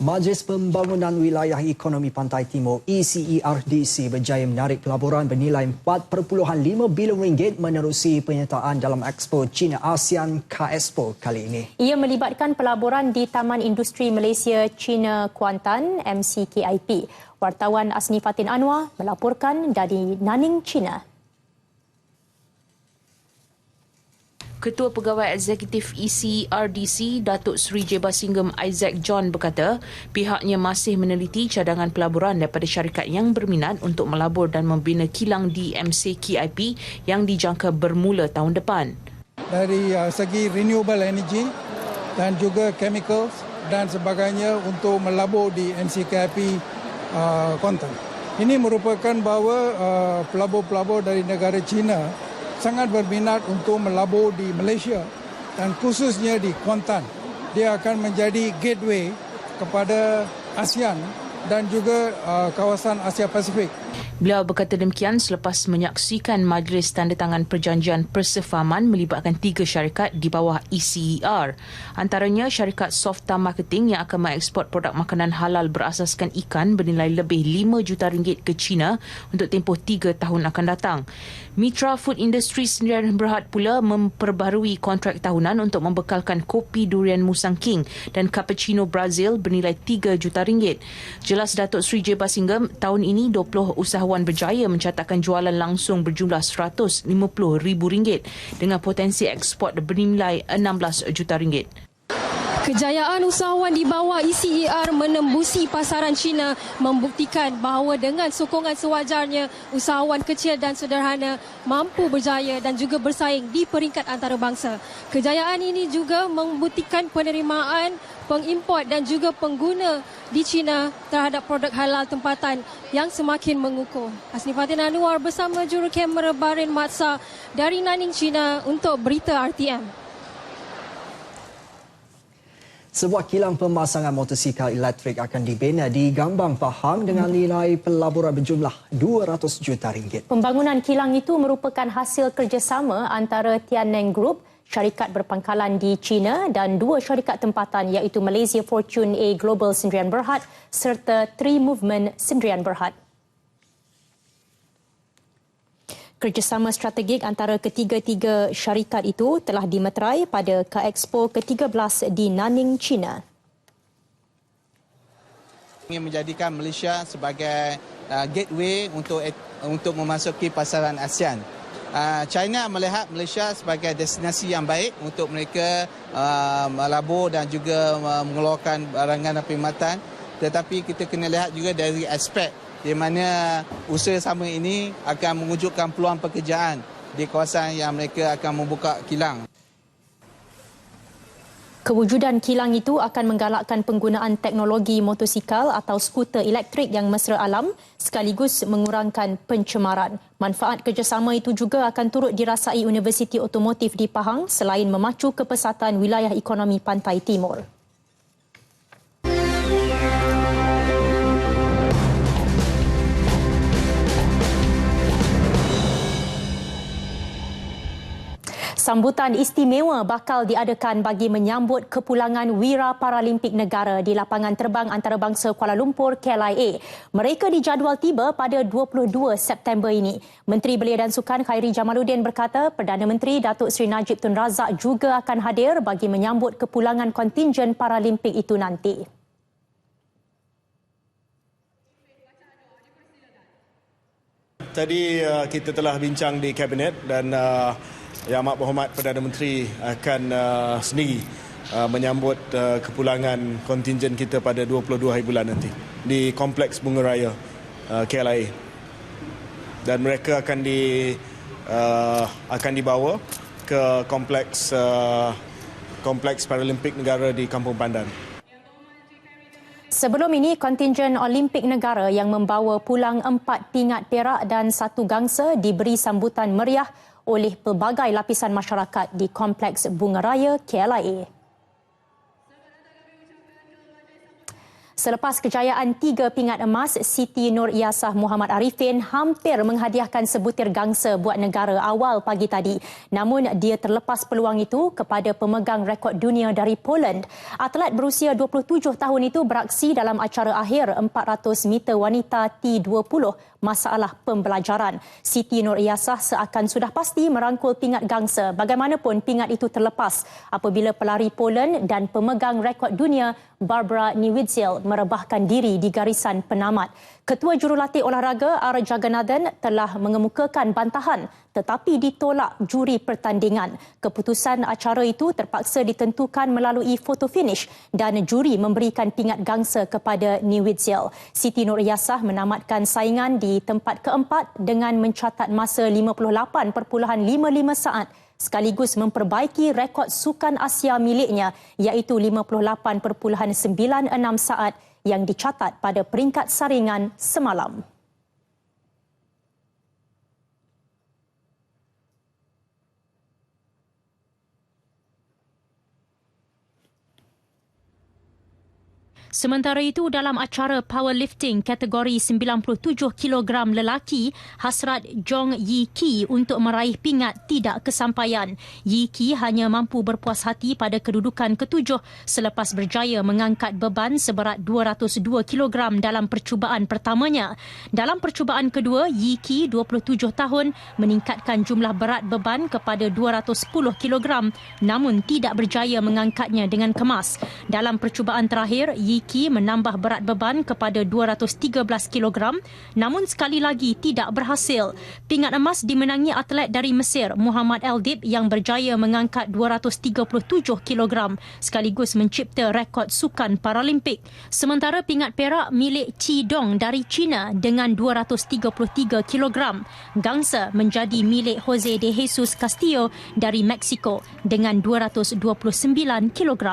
Speaker 2: Majlis Pembangunan Wilayah Ekonomi Pantai Timur ECERDC berjaya menarik pelaburan bernilai 4.5 bilion ringgit menerusi penyertaan dalam Expo China ASEAN K-Expo kali ini.
Speaker 1: Ia melibatkan pelaburan di Taman Industri Malaysia China Kuantan MCKIP. Wartawan Asni Fatin Anwar melaporkan dari Nanning, China.
Speaker 4: Ketua Pegawai Eksekutif ECERDC, Datuk Seri Jebasinggem Isaac John berkata, pihaknya masih meneliti cadangan pelaburan daripada syarikat yang berminat untuk melabur dan membina kilang di MCKIP yang dijangka bermula tahun depan.
Speaker 5: Dari segi renewable energy dan juga chemicals dan sebagainya untuk melabur di MCKIP Kuantan. Ini merupakan bahawa pelabur-pelabur dari negara China sangat berminat untuk melabur di Malaysia dan khususnya di Kuantan. Dia akan menjadi gateway kepada ASEAN dan juga kawasan Asia Pasifik.
Speaker 4: Beliau berkata demikian selepas menyaksikan majlis tandatangan perjanjian persefahaman melibatkan 3 syarikat di bawah ECER. Antaranya syarikat Softa Marketing yang akan mengeksport produk makanan halal berasaskan ikan bernilai lebih 5 juta ringgit ke China untuk tempoh 3 tahun akan datang. Mitra Food Industry Sdn Berhad pula memperbaharui kontrak tahunan untuk membekalkan kopi durian Musang King dan cappuccino Brazil bernilai 3 juta ringgit. Jelas Datuk Seri Jebasinggem, tahun ini 20 usahawan berjaya mencatatkan jualan langsung berjumlah RM150,000 dengan potensi ekspor bernilai 16 juta ringgit.
Speaker 6: Kejayaan usahawan di bawah ECER menembusi pasaran China membuktikan bahawa dengan sokongan sewajarnya, usahawan kecil dan sederhana mampu berjaya dan juga bersaing di peringkat antarabangsa. Kejayaan ini juga membuktikan penerimaan pengimport dan juga pengguna di China terhadap produk halal tempatan yang semakin mengukuh. Asni Fatin Anwar bersama juru kamera Barin Matsa dari Nanning, China untuk Berita RTM.
Speaker 2: Sebuah kilang pemasangan motosikal elektrik akan dibina di Gambang Pahang dengan nilai pelaburan berjumlah 200 juta ringgit.
Speaker 1: Pembangunan kilang itu merupakan hasil kerjasama antara Tianneng Group, syarikat berpangkalan di China dan 2 syarikat tempatan iaitu Malaysia Fortune A Global Sdn Berhad serta Tri Movement Sdn Berhad. Kerjasama strategik antara ketiga-tiga syarikat itu telah dimeterai pada K-Expo ke-13 di Nanning, China.
Speaker 7: Ingin menjadikan Malaysia sebagai gateway untuk memasuki pasaran ASEAN. China melihat Malaysia sebagai destinasi yang baik untuk mereka melabur dan juga mengeluarkan barangan dan perkhidmatan. Tetapi kita kena lihat juga dari aspek di mana usaha sama ini akan mewujudkan peluang pekerjaan di kawasan yang mereka akan membuka kilang.
Speaker 1: Kewujudan kilang itu akan menggalakkan penggunaan teknologi motosikal atau skuter elektrik yang mesra alam sekaligus mengurangkan pencemaran. Manfaat kerjasama itu juga akan turut dirasai Universiti Otomotif di Pahang selain memacu kepesatan wilayah ekonomi Pantai Timur. Sambutan istimewa bakal diadakan bagi menyambut kepulangan Wira Paralimpik Negara di lapangan terbang antarabangsa Kuala Lumpur KLIA. Mereka dijadual tiba pada 22 September ini. Menteri Belia dan Sukan Khairi Jamaluddin berkata Perdana Menteri Datuk Seri Najib Tun Razak juga akan hadir bagi menyambut kepulangan kontingen Paralimpik itu nanti.
Speaker 8: Tadi kita telah bincang di Kabinet dan Yang Amat Berhormat Perdana Menteri akan sendiri menyambut kepulangan kontingen kita pada 22 hari bulan nanti di Kompleks Bunga Raya KLIA. Dan mereka akan dibawa ke Kompleks Paralimpik Negara di Kampung Pandan.
Speaker 1: Sebelum ini, kontingen Olimpik Negara yang membawa pulang 4 pingat perak dan 1 gangsa diberi sambutan meriah oleh pelbagai lapisan masyarakat di Kompleks Bunga Raya KLIA. Selepas kejayaan 3 pingat emas, Siti Nur Iyasah Muhammad Arifin hampir menghadiahkan sebutir gangsa buat negara awal pagi tadi. Namun dia terlepas peluang itu kepada pemegang rekod dunia dari Poland. Atlet berusia 27 tahun itu beraksi dalam acara akhir 400 meter wanita T20 masalah pembelajaran. Siti Nur Iyasah seakan sudah pasti merangkul pingat gangsa. Bagaimanapun pingat itu terlepas apabila pelari Poland dan pemegang rekod dunia Barbara Niewidziel merebahkan diri di garisan penamat. Ketua Jurulatih Olahraga R. Jagannathan telah mengemukakan bantahan tetapi ditolak juri pertandingan. Keputusan acara itu terpaksa ditentukan melalui foto finish dan juri memberikan pingat gangsa kepada Niewidziel. Siti Nur Iyasah menamatkan saingan di tempat keempat dengan mencatat masa 58.55 saat sekaligus memperbaiki rekod Sukan Asia miliknya iaitu 58.96 saat yang dicatat pada peringkat saringan semalam. Sementara itu, dalam acara powerlifting kategori 97 kg lelaki, hasrat Jong Yi Ki untuk meraih pingat tidak kesampaian. Yi Ki hanya mampu berpuas hati pada kedudukan ke-7 selepas berjaya mengangkat beban seberat 202 kg dalam percubaan pertamanya. Dalam percubaan kedua, Yi Ki, 27 tahun, meningkatkan jumlah berat beban kepada 210 kg namun tidak berjaya mengangkatnya dengan kemas. Dalam percubaan terakhir, Yi Ki menambah berat beban kepada 213 kg namun sekali lagi tidak berhasil. Pingat emas dimenangi atlet dari Mesir Muhammad Eldib yang berjaya mengangkat 237 kg sekaligus mencipta rekod Sukan Paralimpik. Sementara pingat perak milik Chi Dong dari China dengan 233 kg. Gangsa menjadi milik Jose de Jesus Castillo dari Mexico dengan 229 kg.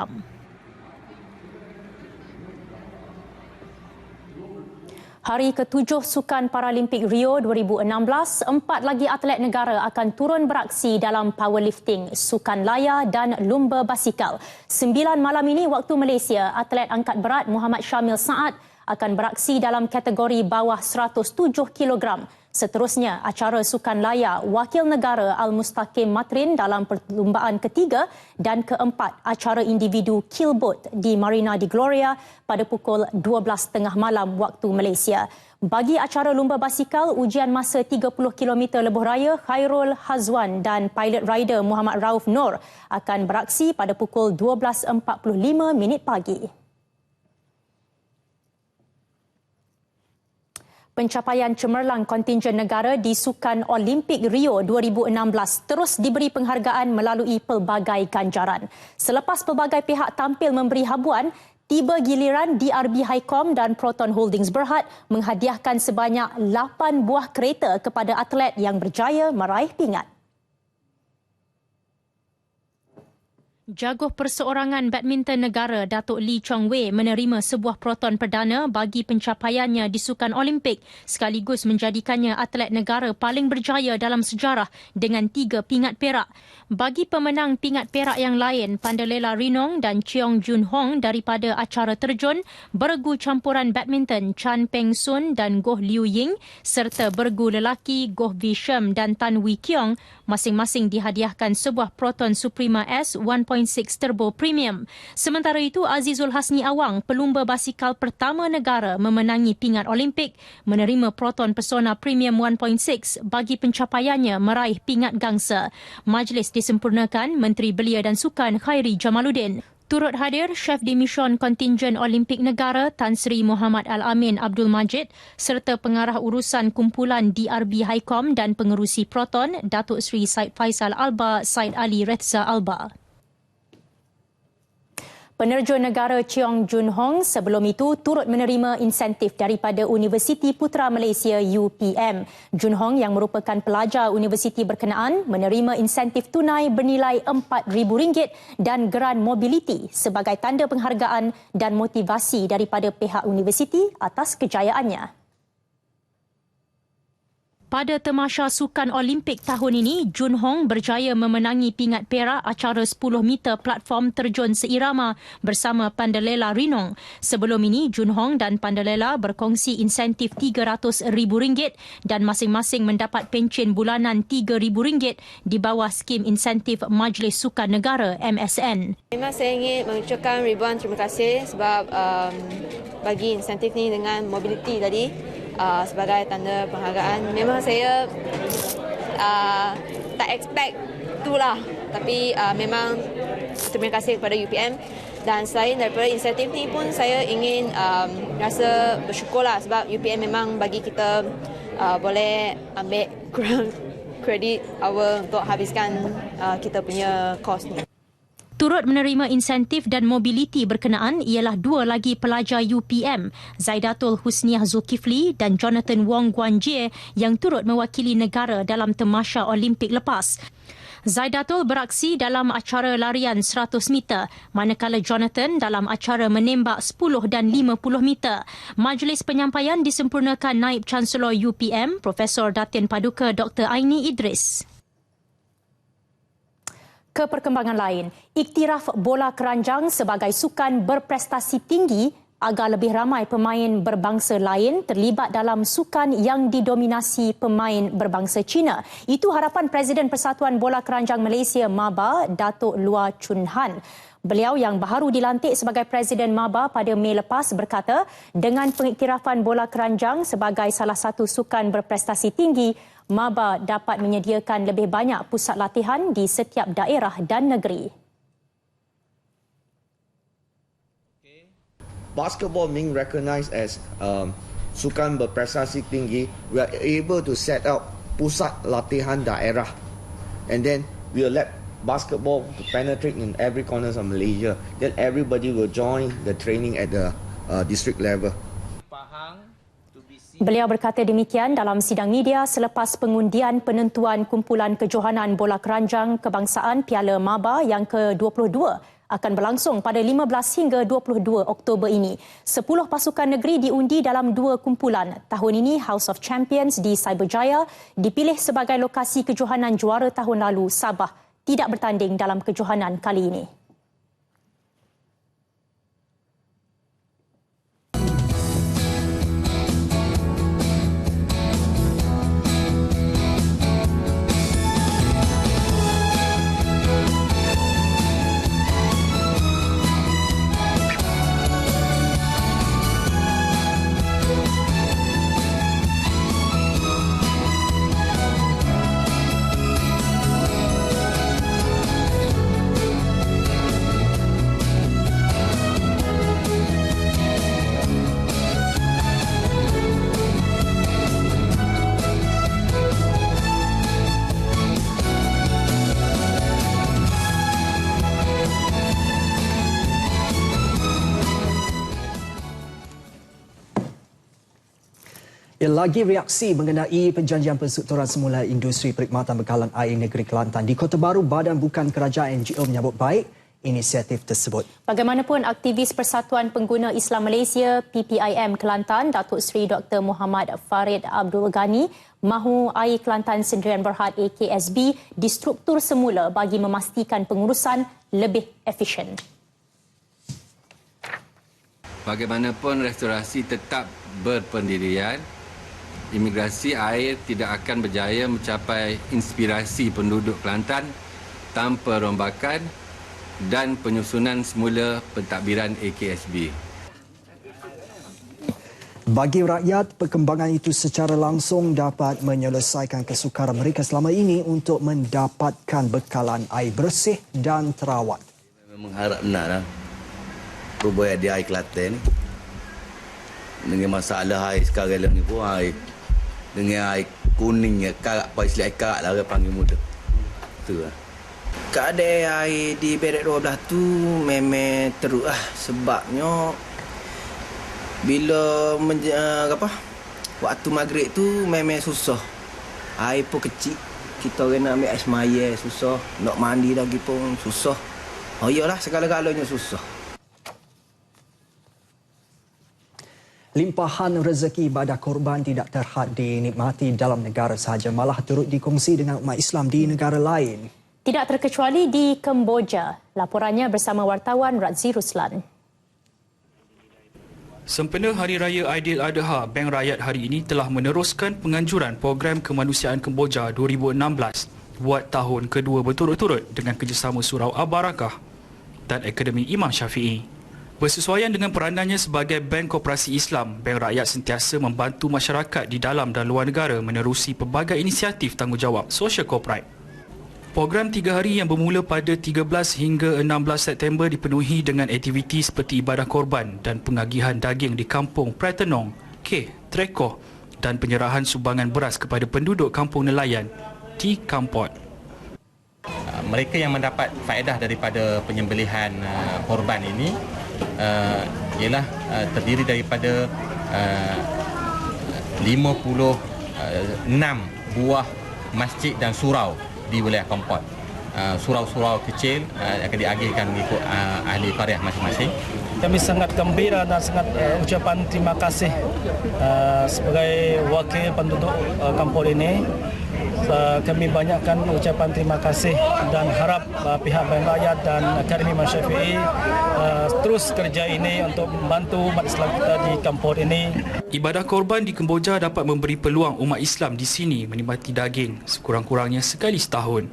Speaker 1: Hari ke-7 Sukan Paralimpik Rio 2016, 4 lagi atlet negara akan turun beraksi dalam powerlifting, sukan layar dan lumba basikal. 9 malam ini waktu Malaysia, atlet angkat berat Muhammad Syamil Saad akan beraksi dalam kategori bawah 107 kg. Seterusnya, acara sukan layar Wakil Negara Al-Mustaqim Matrin dalam perlumbaan ketiga dan keempat acara individu Keelboat di Marina di Gloria pada pukul 12.30 malam waktu Malaysia. Bagi acara lumba basikal, ujian masa 30 km lebuh raya, Khairul Hazwan dan pilot rider Muhammad Rauf Nur akan beraksi pada pukul 12.45 pagi. Pencapaian cemerlang kontingen negara di Sukan Olimpik Rio 2016 terus diberi penghargaan melalui pelbagai ganjaran. Selepas pelbagai pihak tampil memberi habuan, tiba giliran DRB Highcom dan Proton Holdings Berhad menghadiahkan sebanyak 8 buah kereta kepada atlet yang berjaya meraih pingat. Jaguh perseorangan badminton negara Datuk Lee Chong Wei menerima sebuah proton perdana bagi pencapaiannya di Sukan Olimpik sekaligus menjadikannya atlet negara paling berjaya dalam sejarah dengan 3 pingat perak. Bagi pemenang pingat perak yang lain, Pandalela Rinong dan Cheong Jun Hong daripada acara terjun, bergu campuran badminton Chan Peng Sun dan Goh Liu Ying serta bergu lelaki Goh Vi Shem dan Tan Wee Kiong masing-masing dihadiahkan sebuah Proton Suprema S 1.6 Turbo Premium. Sementara itu, Azizul Hasni Awang, pelumba basikal pertama negara memenangi pingat Olimpik, menerima Proton Persona Premium 1.6 bagi pencapaiannya meraih pingat gangsa. Majlis disempurnakan Menteri Belia dan Sukan Khairi Jamaluddin. Turut hadir Chef de Mission Kontingen Olimpik Negara Tan Sri Muhammad Al-Amin Abdul Majid serta pengarah urusan kumpulan DRB Highcom dan pengerusi Proton Datuk Sri Said Faisal Alba Said Ali Reza Alba. Penerjun negara Cheong Jun Hong sebelum itu turut menerima insentif daripada Universiti Putra Malaysia UPM. Jun Hong yang merupakan pelajar universiti berkenaan menerima insentif tunai bernilai RM4,000 dan geran mobiliti sebagai tanda penghargaan dan motivasi daripada pihak universiti atas kejayaannya. Pada Tamasya Sukan Olimpik tahun ini, Jun Hong berjaya memenangi pingat perak acara 10 meter platform terjun seirama bersama Pandalela Rinong. Sebelum ini, Jun Hong dan Pandalela berkongsi insentif RM300,000 dan masing-masing mendapat pencen bulanan RM3,000 di bawah skim insentif Majlis Sukan Negara MSN.
Speaker 9: Memang saya ingin mengucapkan ribuan terima kasih sebab bagi insentif ni dengan mobiliti tadi. Sebagai tanda penghargaan. Memang saya tak expect itulah, tapi memang terima kasih kepada UPM. Dan selain daripada insentif ni pun saya ingin rasa bersyukurlah sebab UPM memang bagi kita boleh ambil kredit awal untuk habiskan kita punya kos ni.
Speaker 1: Turut menerima insentif dan mobiliti berkenaan ialah 2 lagi pelajar UPM, Zaidatul Husniah Zulkifli dan Jonathan Wong Guan Jie yang turut mewakili negara dalam Tamasya Olimpik lepas. Zaidatul beraksi dalam acara larian 100 meter, manakala Jonathan dalam acara menembak 10 dan 50 meter. Majlis penyampaian disempurnakan Naib Chancellor UPM, Profesor Datin Paduka Dr. Aini Idris. Ke perkembangan lain, iktiraf bola keranjang sebagai sukan berprestasi tinggi agar lebih ramai pemain berbangsa lain terlibat dalam sukan yang didominasi pemain berbangsa Cina. Itu harapan Presiden Persatuan Bola Keranjang Malaysia MABA, Datuk Lua Chun Han. Beliau yang baru dilantik sebagai Presiden MABA pada Mei lepas berkata, dengan pengiktirafan bola keranjang sebagai salah satu sukan berprestasi tinggi, MABA dapat menyediakan lebih banyak pusat latihan di setiap daerah dan negeri.
Speaker 10: Basketball being recognized as sukan berprestasi tinggi, we are able to set up pusat latihan daerah, and then we will let basketball to penetrate in every corner of Malaysia. Then everybody will join the training at the district level.
Speaker 1: Beliau berkata demikian dalam sidang media selepas pengundian penentuan kumpulan kejohanan bola keranjang kebangsaan Piala MABA yang ke-22 akan berlangsung pada 15 hingga 22 Oktober ini. 10 pasukan negeri diundi dalam 2 kumpulan. Tahun ini House of Champions di Cyberjaya dipilih sebagai lokasi kejohanan juara tahun lalu. Sabah tidak bertanding dalam kejohanan kali ini.
Speaker 2: Lagi reaksi mengenai perjanjian persektoran semula industri perkhidmatan bekalan air negeri Kelantan. Di Kota Baru, Badan Bukan Kerajaan NGO menyambut baik inisiatif tersebut.
Speaker 1: Bagaimanapun, aktivis Persatuan Pengguna Islam Malaysia PPIM Kelantan, Datuk Seri Dr. Muhammad Farid Abdul Ghani, mahu Air Kelantan Sendirian Berhad AKSB distruktur semula bagi memastikan pengurusan lebih efisien.
Speaker 11: Bagaimanapun restorasi tetap berpendirian, imigrasi air tidak akan berjaya mencapai inspirasi penduduk Kelantan tanpa rombakan dan penyusunan semula pentadbiran AKSB.
Speaker 2: Bagi rakyat, perkembangan itu secara langsung dapat menyelesaikan kesukaran mereka selama ini untuk mendapatkan bekalan air bersih dan terawat.
Speaker 12: Mengharap benarlah perubahan di air Kelantan ni. Dengan masalah air sekarang ni pun air dengan air kuning, karak, paisli air karak lah orang panggil muda. Itu lah.
Speaker 13: Keadaan air di Perak 12 tu memang teruk lah. Sebabnya bila waktu maghrib tu memang susah. Air pun kecil. Kita orang nak ambil air semaya susah. Nak mandi lagi pun susah. Oh iyalah, segala-galanya susah.
Speaker 2: Limpahan rezeki ibadah korban tidak terhad dinikmati dalam negara sahaja, malah turut dikongsi dengan umat Islam di negara lain.
Speaker 1: Tidak terkecuali di Kemboja. Laporannya bersama wartawan Razi Ruslan.
Speaker 24: Sempena Hari Raya Aidiladha, Bank Rakyat hari ini telah meneruskan penganjuran program kemanusiaan Kemboja 2016 buat tahun kedua berturut-turut dengan kerjasama Surau Al-Barakah dan Akademi Imam Syafi'i. Bersesuaian dengan peranannya sebagai Bank Koperasi Islam, Bank Rakyat sentiasa membantu masyarakat di dalam dan luar negara menerusi pelbagai inisiatif tanggungjawab sosial korporat. Program 3 hari yang bermula pada 13 hingga 16 September dipenuhi dengan aktiviti seperti ibadah korban dan pengagihan daging di Kampung Pratenong, Keh, Trekoh dan penyerahan sumbangan beras kepada penduduk Kampung Nelayan di Kampot.
Speaker 25: Mereka yang mendapat faedah daripada penyembelihan korban ini ialah terdiri daripada 56 buah masjid dan surau di wilayah Kampot. Surau-surau kecil akan diagihkan mengikut ahli qaryah masing-masing.
Speaker 17: Kami sangat gembira dan sangat ucapan terima kasih sebagai wakil penduduk Kampot ini. Kami banyakkan ucapan terima kasih dan harap pihak Bank Rakyat dan Akademi Imam Syafi'i terus kerja ini untuk membantu umat Islam kita di Kampot ini.
Speaker 24: Ibadah korban di Kemboja dapat memberi peluang umat Islam di sini menikmati daging sekurang-kurangnya sekali setahun.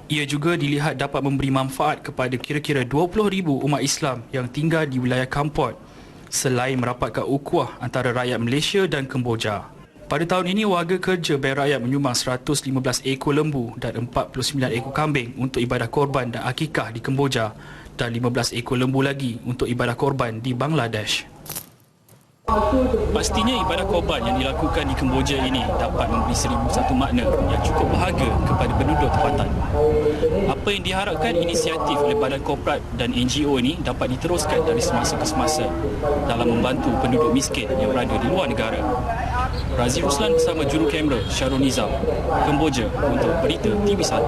Speaker 24: Ia juga dilihat dapat memberi manfaat kepada kira-kira 20,000 umat Islam yang tinggal di wilayah Kampot selain merapatkan ukhuwah antara rakyat Malaysia dan Kemboja. Pada tahun ini, warga kerja Bank Rakyat menyumbang 115 ekor lembu dan 49 ekor kambing untuk ibadah korban dan akikah di Kemboja dan 15 ekor lembu lagi untuk ibadah korban di Bangladesh. Pastinya ibadah korban yang dilakukan di Kemboja ini dapat memberi 1001 makna yang cukup berharga kepada penduduk tempatan. Apa yang diharapkan inisiatif oleh Badan Korporat dan NGO ini dapat diteruskan dari semasa ke semasa dalam membantu penduduk miskin yang berada di luar negara. Razi Ruslan bersama juru kamera Syarul Nizam, Kemboja untuk Berita TV1.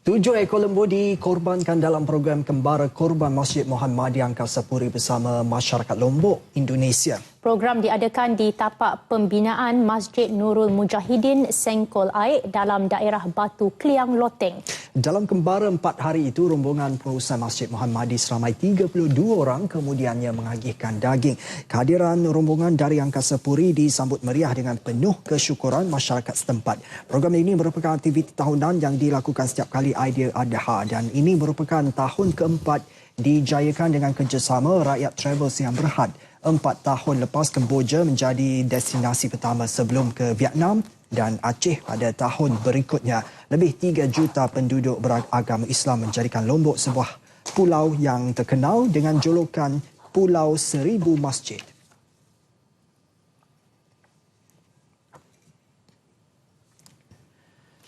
Speaker 2: 7 ekor lembu dikorbankan dalam program Kembara Korban Masjid Muhammadiyah Angkasa Puri bersama masyarakat Lombok, Indonesia.
Speaker 1: Program diadakan di tapak pembinaan Masjid Nurul Mujahidin Sengkol Air dalam daerah Batu Kliang, Loteng.
Speaker 2: Dalam kembara 4 hari itu, rombongan pengurusan Masjid Muhammadi seramai 32 orang kemudiannya mengagihkan daging. Kehadiran rombongan dari Angkasa Puri disambut meriah dengan penuh kesyukuran masyarakat setempat. Program ini merupakan aktiviti tahunan yang dilakukan setiap kali Aidiladha dan ini merupakan tahun keempat dijayakan dengan kerjasama Rakyat Travels yang Berhad. 4 tahun lepas, Kemboja menjadi destinasi pertama sebelum ke Vietnam dan Aceh pada tahun berikutnya. Lebih 3 juta penduduk beragama Islam menjadikan Lombok sebuah pulau yang terkenal dengan julukan Pulau Seribu Masjid.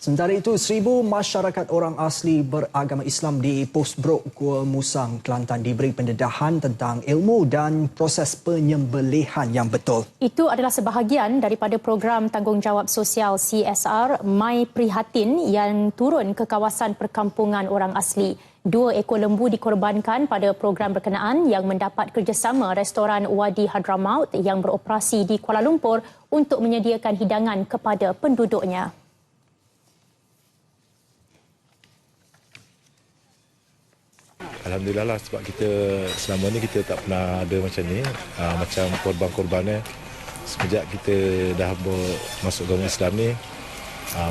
Speaker 2: Sementara itu, 1,000 masyarakat orang asli beragama Islam di Pos Brok, Gua Musang, Kelantan diberi pendedahan tentang ilmu dan proses penyembelihan yang betul.
Speaker 1: Itu adalah sebahagian daripada program tanggungjawab sosial CSR My Prihatin yang turun ke kawasan perkampungan orang asli. 2 ekor lembu dikorbankan pada program berkenaan yang mendapat kerjasama restoran Wadi Hadramaut yang beroperasi di Kuala Lumpur untuk menyediakan hidangan kepada penduduknya.
Speaker 14: Alhamdulillah lah, sebab kita selama ni kita tak pernah ada macam ni, macam korban-korbannya. Semenjak kita dah masuk agama Islam ni,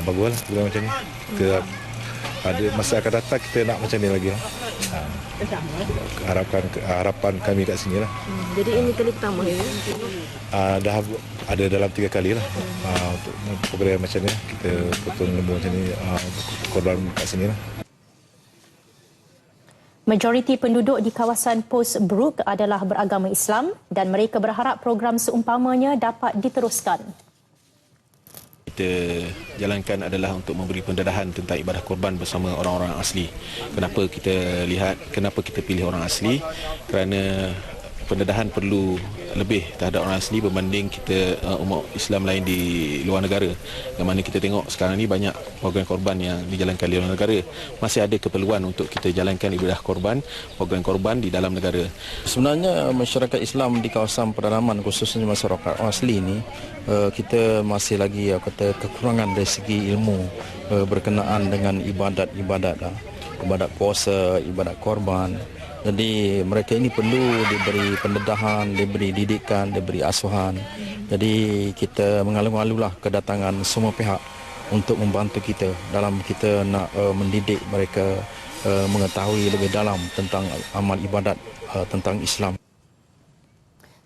Speaker 14: baguslah program macam ni. Kita pada masa akan datang kita nak macam ni lagi. Harapan kami kat sini lah.
Speaker 15: Jadi ini kali pertama ya?
Speaker 14: Dah ada dalam 3 kali lah untuk program macam ni. Kita potong lembu macam ni, korban kat sini lah.
Speaker 1: Majoriti penduduk di kawasan Pos Brok adalah beragama Islam dan mereka berharap program seumpamanya dapat diteruskan.
Speaker 16: Kita jalankan adalah untuk memberi pendedahan tentang ibadah korban bersama orang-orang asli. Kenapa kita pilih orang asli? Kerana pendedahan perlu lebih terhadap orang asli berbanding kita umat Islam lain di luar negara. Yang mana kita tengok sekarang ni banyak program korban yang dijalankan di luar negara. Masih ada keperluan untuk kita jalankan ibadah korban, program korban di dalam negara.
Speaker 18: Sebenarnya masyarakat Islam di kawasan pedalaman, khususnya masyarakat asli ini, kita masih lagi kekurangan dari segi ilmu berkenaan dengan ibadat puasa, ibadat korban. Jadi mereka ini perlu diberi pendedahan, diberi didikan, diberi asuhan. Jadi kita mengalu-alulah kedatangan semua pihak untuk membantu kita dalam kita nak mendidik mereka mengetahui lebih dalam tentang amal ibadat tentang Islam.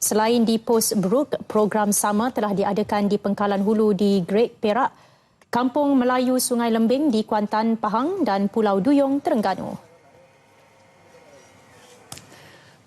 Speaker 1: Selain di Pos Brok, program sama telah diadakan di Pengkalan Hulu di Great Perak, Kampung Melayu Sungai Lembing di Kuantan, Pahang dan Pulau Duyung, Terengganu.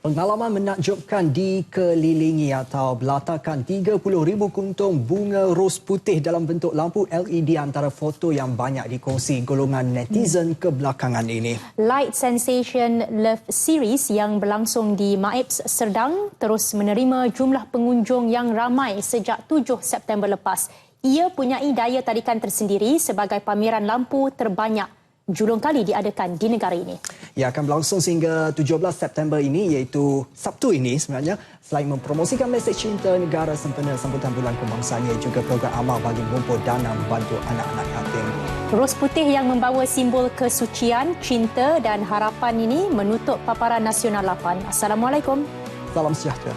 Speaker 2: Pengalaman menakjubkan dikelilingi atau belatakan 30,000 kuntung bunga ros putih dalam bentuk lampu LED antara foto yang banyak dikongsi golongan netizen kebelakangan ini.
Speaker 1: Light Sensation Love Series yang berlangsung di Maibs Serdang terus menerima jumlah pengunjung yang ramai sejak 7 September lepas. Ia punyai daya tarikan tersendiri sebagai pameran lampu terbanyak julung kali diadakan di negara ini.
Speaker 2: Ia akan berlangsung sehingga 17 September ini, iaitu Sabtu ini sebenarnya. Selain mempromosikan mesej cinta negara sempena sambutan bulan kebangsaan, ia juga program amal bagi mengumpul dana membantu anak-anak yatim.
Speaker 1: Ros putih yang membawa simbol kesucian, cinta dan harapan ini menutup paparan Nasional 8. Assalamualaikum.
Speaker 2: Salam sejahtera.